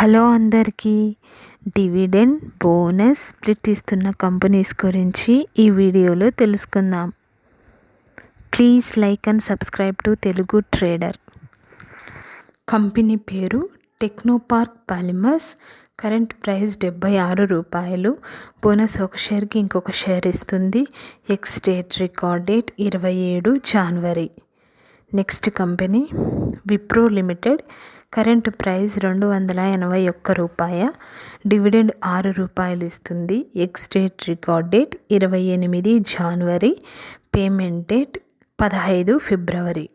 Hello అందరికీ. Dividend bonus split ఇస్తున్న companies గురించి ఈ వీడియోలో తెలుసుకుందాం. Please like and subscribe to Telugu trader. Company పేరు Technopark polymers. Current price ₹76. Bonus ఒక షేర్కి ఇంకొక షేర్ ఇస్తుంది. ఎక్స్ డేట్ రికార్డ్ డేట్ 27 జనవరి. Next company Wipro limited. Current price ₹281. Dividend ₹6 ఇస్తుంది. ఎక్స్ డేట్ రికార్డ్ డేట్ 28 జనవరి. పేమెంట్ డేట్ 15 ఫిబ్రవరి.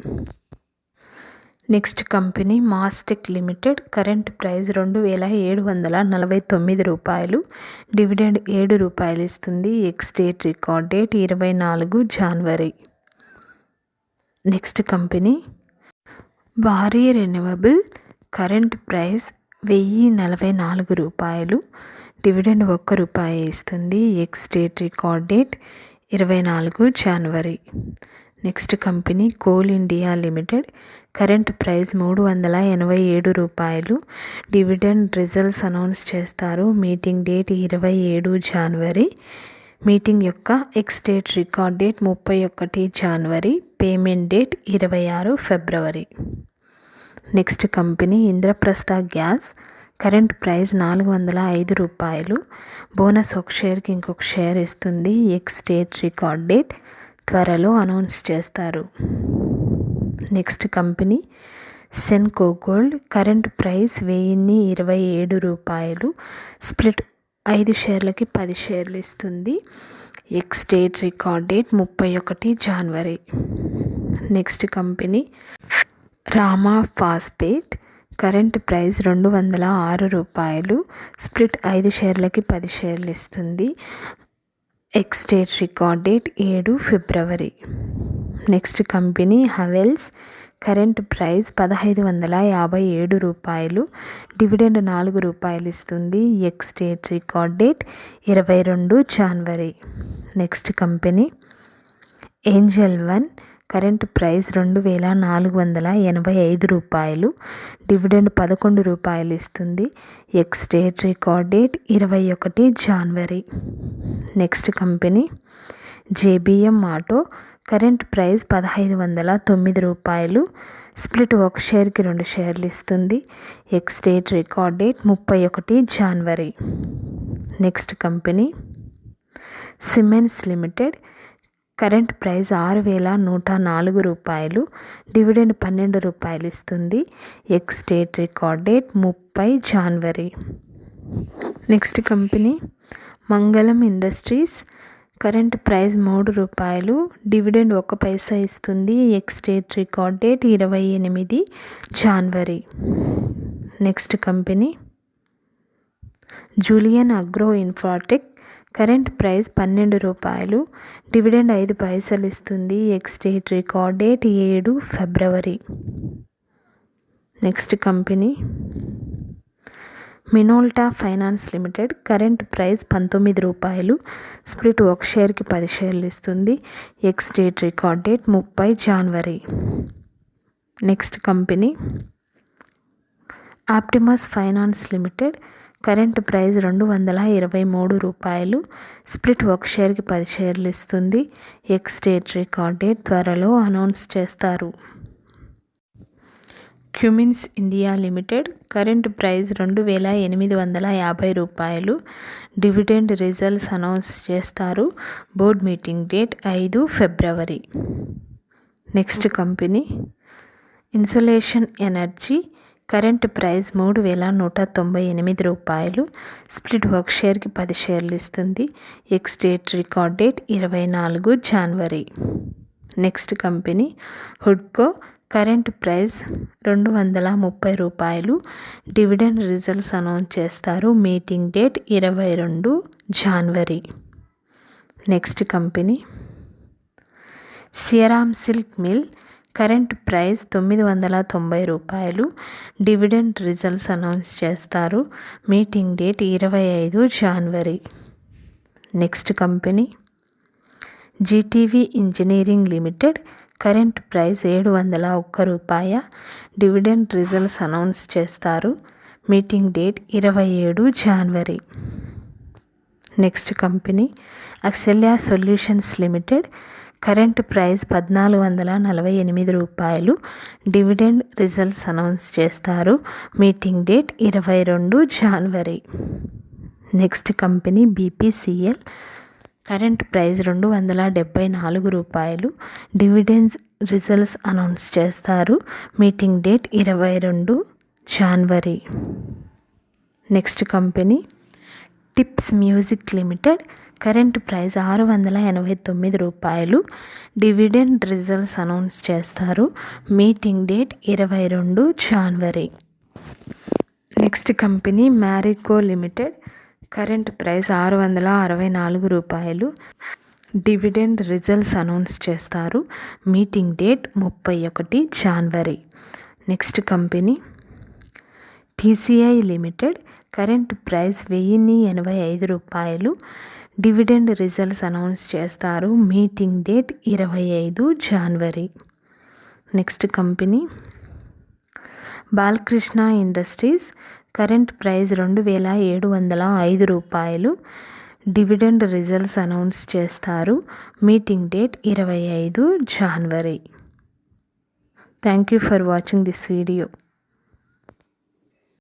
Next company Mastek limited. Current price ₹2749. Dividend ₹7 ఇస్తుంది. ఎక్స్ డేట్ రికార్డ్ డేట్ 24 జనవరి. నెక్స్ట్ కంపెనీ భారీ రెన్యూవబుల్. Current price ₹1044. డివిడెండ్ ₹1 ఇస్తుంది. Ex date record date 24 జనవరి. Next company coal India limited. Current price ₹387. Dividend results announce చేస్తారు. Meeting date 27 జనవరి. Meeting యొక్క ex date record date 31 జనవరి. Payment date 26 ఫిబ్రవరి. Next company Indraprastha gas. Current price ₹405. Bonus ఒక షేర్కి ఇంకొక షేర్ ఇస్తుంది. ఎక్స్ డేట్ రికార్డ్ డేట్ త్వరలో అనౌన్స్ చేస్తారు. Next company Senco gold. Current price ₹1027. Split 5 షేర్లకి 10 షేర్లు ఇస్తుంది. ఎక్స్ డేట్ రికార్డ్ డేట్ 31 జనవరి. Next company Rama phosphate. Current price ₹206. Split 5 షేర్లకి 10 షేర్లు ఇస్తుంది. ఎక్స్ డేట్ రికార్డ్ డేట్ 7 ఫిబ్రవరి. Next company Havells. Current price ₹1557. Dividend ₹4 ఇస్తుంది. ఎక్స్ డేట్ రికార్డ్ డేట్ 22 జనవరి. Next company angel one. Current price ₹2485. Dividend ₹11 ఇస్తుంది. ఎక్స్ డేట్ రికార్డ్ డేట్ 21 జనవరి. Next company JBM auto. Current price ₹1509. Split ఒక షేర్కి 2 షేర్లు ఇస్తుంది. Ex date record date 31 జనవరి. Next company Siemens limited. Current price ₹6104. Dividend ₹12 ఇస్తుంది. Ex date record date 30 జనవరి. Next company Mangalam industries. Current price ₹3. Dividend ₹1 ఇస్తుంది. Ex date record date 28 జనవరి. Next company Julien agro infratech. Current price ₹12. Dividend ₹5 ఇస్తుంది. Ex date record date 7 ఫిబ్రవరి. Next company Minolta finance limited. Current price ₹19. Split ఒక షేర్కి 10 షేర్లు ఇస్తుంది. Ex date record date 30 జనవరి. Next company Optimus finance limited. Current price ₹223. Split ఒక షేర్కి 10 షేర్లు ఇస్తుంది. ఎక్స్ డేట్ రికార్డ్ డేట్ త్వరలో అనౌన్స్ చేస్తారు. Cummins India limited. Current price ₹2850. Dividend results announce చేస్తారు. బోర్డ్ మీటింగ్ డేట్ 5 ఫిబ్రవరి. Next company insulation energy. Current price ₹3198. Split ఒక షేర్కి 10 షేర్లు ఇస్తుంది. ఎక్స్ డేట్ రికార్డ్ డేట్ 24 జనవరి. నెక్స్ట్ కంపెనీ హుడ్కో. Current price ₹230. Dividend results announce చేస్తారు. మీటింగ్ డేట్ 22 జనవరి. Next company Siyaram silk mill. Current price ₹990. Dividend results announce చేస్తారు. మీటింగ్ డేట్ 25 జనవరి. Next company GTV engineering limited. Current price ₹701. Dividend results announce చేస్తారు. Meeting date 27 జనవరి. Next company Accelya solutions limited. Current price 1448 రూపాయలు. Dividend results announce చేస్తారు. Meeting date 22 జనవరి. Next company BPCL. Current price 274 రూపాయలు. Dividends results announce చేస్తారు. Meeting date 22 జనవరి. Next company tips music limited. Current price 689 రూపాయలు. Dividend results announce చేస్తారు. Meeting date 22 జనవరి. Next company Marico limited. Current price 664 రూపాయలు. Dividend results announce చేస్తారు. Meeting date 31 జనవరి. Next company TCI limited. Current price 1085 రూపాయలు. Dividend results announce చేస్తారు. Meeting date 25 జనవరి. Next company Balakrishna industries. Current price 2705 రూపాయలు. Dividend results announce చేస్తారు. Meeting date 25 January. Thank you for watching this video.